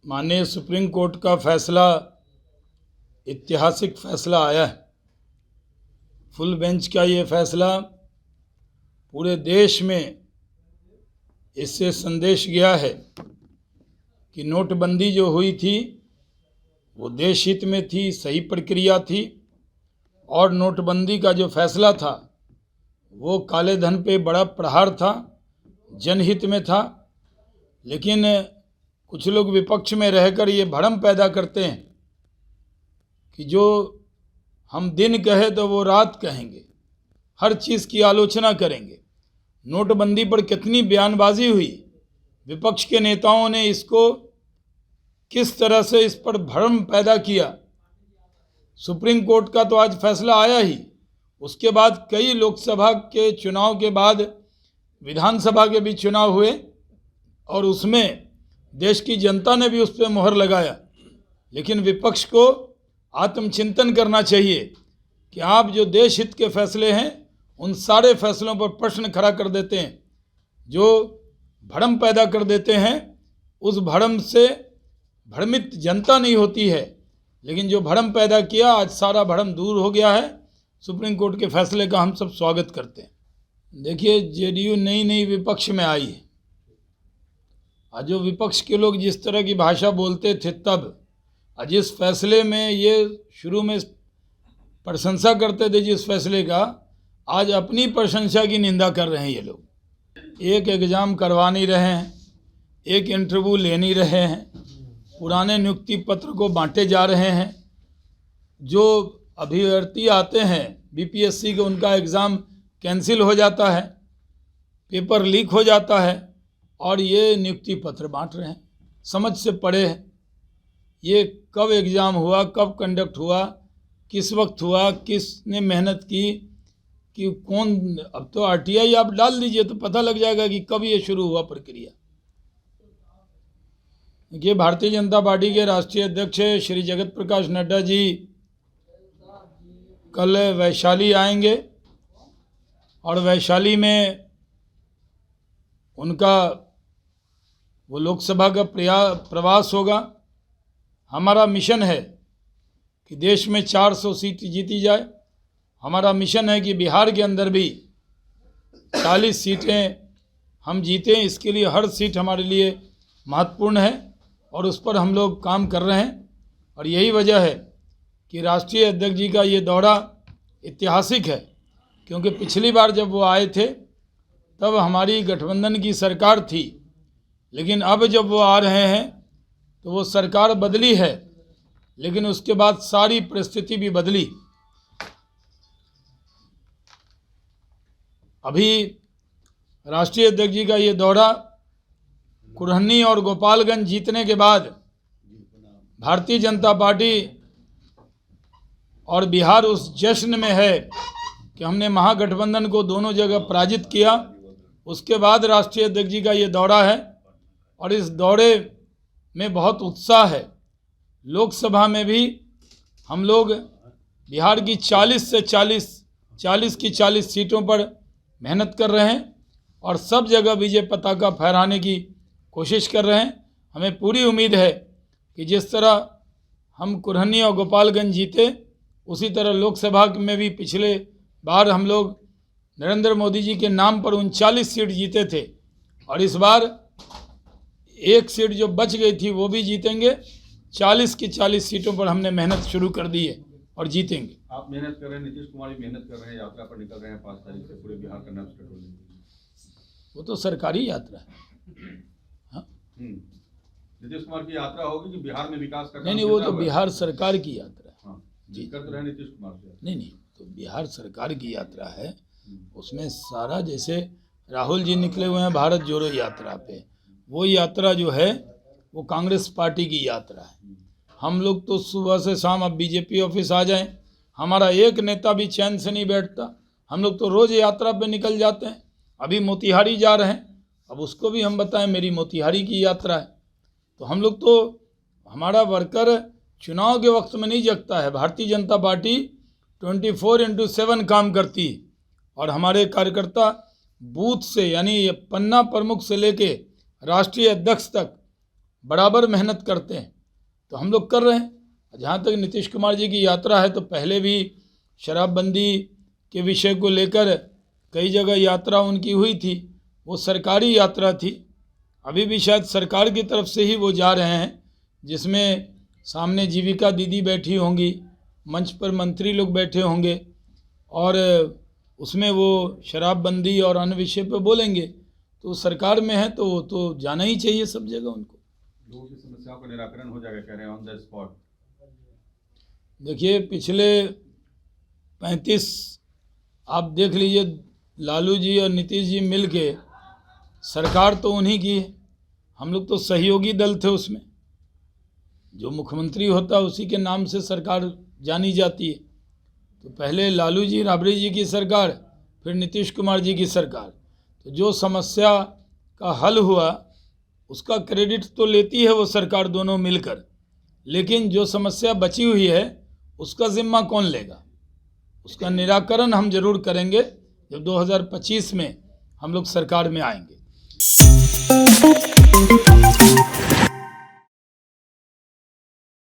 माननीय supreme court का फैसला ऐतिहासिक फैसला आया है। फुल बेंच का ये फैसला पूरे देश में इससे संदेश गया है कि नोटबंदी जो हुई थी वो देश हित में थी, सही प्रक्रिया थी, और नोटबंदी का जो फैसला था वो काले धन पे बड़ा प्रहार था, जनहित में था। लेकिन कुछ लोग विपक्ष में रहकर ये भ्रम पैदा करते हैं कि जो हम दिन कहे तो वो रात कहेंगे, हर चीज़ की आलोचना करेंगे। नोटबंदी पर कितनी बयानबाजी हुई, विपक्ष के नेताओं ने इसको किस तरह से इस पर भ्रम पैदा किया। सुप्रीम कोर्ट का तो आज फैसला आया ही, उसके बाद कई लोकसभा के चुनाव के बाद विधानसभा के भी चुनाव हुए और उसमें देश की जनता ने भी उस पर मोहर लगाया। लेकिन विपक्ष को आत्मचिंतन करना चाहिए कि आप जो देश हित के फैसले हैं उन सारे फैसलों पर प्रश्न खड़ा कर देते हैं, जो भ्रम पैदा कर देते हैं। उस भ्रम से भ्रमित जनता नहीं होती है, लेकिन जो भ्रम पैदा किया, आज सारा भ्रम दूर हो गया है। सुप्रीम कोर्ट के फैसले का हम सब स्वागत करते हैं। देखिए, जेडीयू नई नई विपक्ष में आई है। आज जो विपक्ष के लोग जिस तरह की भाषा बोलते थे तब, आज इस फैसले में ये शुरू में प्रशंसा करते थे जिस फैसले का, आज अपनी प्रशंसा की निंदा कर रहे हैं ये लोग। एक एग्ज़ाम करवा नहीं रहे हैं, एक इंटरव्यू ले नहीं रहे हैं, पुराने नियुक्ति पत्र को बांटे जा रहे हैं। जो अभ्यर्थी आते हैं बीपीएससी के, उनका एग्ज़ाम कैंसिल हो जाता है, पेपर लीक हो जाता है और ये नियुक्ति पत्र बांट रहे हैं। समझ से परे है ये कब एग्ज़ाम हुआ, कब कंडक्ट हुआ, किस वक्त हुआ, किसने मेहनत की, कि कौन। अब तो आरटीआई आप डाल दीजिए तो पता लग जाएगा कि कब ये शुरू हुआ प्रक्रिया। ये भारतीय जनता पार्टी के राष्ट्रीय अध्यक्ष श्री जगत प्रकाश नड्डा जी कल वैशाली आएंगे और वैशाली में उनका वो लोकसभा का प्रवास होगा। हमारा मिशन है कि देश में 400 सीट जीती जाए। हमारा मिशन है कि बिहार के अंदर भी 40 सीटें हम जीतें। इसके लिए हर सीट हमारे लिए महत्वपूर्ण है और उस पर हम लोग काम कर रहे हैं। और यही वजह है कि राष्ट्रीय अध्यक्ष जी का ये दौरा ऐतिहासिक है, क्योंकि पिछली बार जब वो आए थे तब हमारी गठबंधन की सरकार थी, लेकिन अब जब वो आ रहे हैं तो वो सरकार बदली है, लेकिन उसके बाद सारी परिस्थिति भी बदली। अभी राष्ट्रीय अध्यक्ष जी का ये दौरा कुरहनी और गोपालगंज जीतने के बाद भारतीय जनता पार्टी और बिहार उस जश्न में है कि हमने महागठबंधन को दोनों जगह पराजित किया। उसके बाद राष्ट्रीय अध्यक्ष जी का ये दौरा है और इस दौरे में बहुत उत्साह है। लोकसभा में भी हम लोग बिहार की 40 की 40 सीटों पर मेहनत कर रहे हैं और सब जगह विजय पताका फहराने की कोशिश कर रहे हैं। हमें पूरी उम्मीद है कि जिस तरह हम कुरहनी और गोपालगंज जीते, उसी तरह लोकसभा में भी पिछले बार हम लोग नरेंद्र मोदी जी के नाम पर 39 सीट जीते थे और इस बार एक सीट जो बच गई थी वो भी जीतेंगे। 40 की 40 सीटों पर हमने मेहनत शुरू कर दी है और जीतेंगे। आप मेहनत कर रहे हैं, नीतीश कुमार भी मेहनत कर रहे हैं, यात्रा पर निकल रहे हैं 5 तारीख से पूरे बिहार का नब्ज टटोलने के लिए। वो तो सरकारी यात्रा है। हाँ, नीतीश कुमार की यात्रा होगी कि बिहार में विकास का? नहीं, वो तो बिहार सरकार की यात्रा है। हाँ जी, कर तो रहे नीतीश कुमार से। नहीं, तो बिहार सरकार की यात्रा है। उसमें सारा, जैसे राहुल जी निकले हुए हैं भारत जोड़ो यात्रा पे, वो यात्रा जो है वो कांग्रेस पार्टी की यात्रा है। हम लोग तो सुबह से शाम, अब बीजेपी ऑफिस आ जाएं, हमारा एक नेता भी चैन से नहीं बैठता। हम लोग तो रोज़ यात्रा पे निकल जाते हैं। अभी मोतिहारी जा रहे हैं, अब उसको भी हम बताएं मेरी मोतिहारी की यात्रा है। तो हम लोग तो, हमारा वर्कर चुनाव के वक्त में नहीं जगता है। भारतीय जनता पार्टी 24/7 काम करती है और हमारे कार्यकर्ता बूथ से, यानी पन्ना प्रमुख से लेके राष्ट्रीय अध्यक्ष तक बराबर मेहनत करते हैं, तो हम लोग कर रहे हैं। जहाँ तक नीतीश कुमार जी की यात्रा है, तो पहले भी शराबबंदी के विषय को लेकर कई जगह यात्रा उनकी हुई थी, वो सरकारी यात्रा थी। अभी भी शायद सरकार की तरफ से ही वो जा रहे हैं, जिसमें सामने जीविका दीदी बैठी होंगी, मंच पर मंत्री लोग बैठे होंगे, और उसमें वो शराबबंदी और अन्य विषय पर बोलेंगे। तो सरकार में है तो जाना ही चाहिए सब जगह उनको। लोगों की समस्याओं का निराकरण हो जाएगा, कह रहे हैं, ऑन द स्पॉट। देखिए, पिछले 35 आप देख लीजिए, लालू जी और नीतीश जी मिल के सरकार तो उन्हीं की है, हम लोग तो सहयोगी दल थे उसमें। जो मुख्यमंत्री होता है उसी के नाम से सरकार जानी जाती है। तो पहले लालू जी राबड़ी जी की सरकार, फिर नीतीश कुमार जी की सरकार। तो जो समस्या का हल हुआ उसका क्रेडिट तो लेती है वो सरकार, दोनों मिलकर, लेकिन जो समस्या बची हुई है उसका जिम्मा कौन लेगा? उसका निराकरण हम जरूर करेंगे जब 2025 में हम लोग सरकार में आएंगे।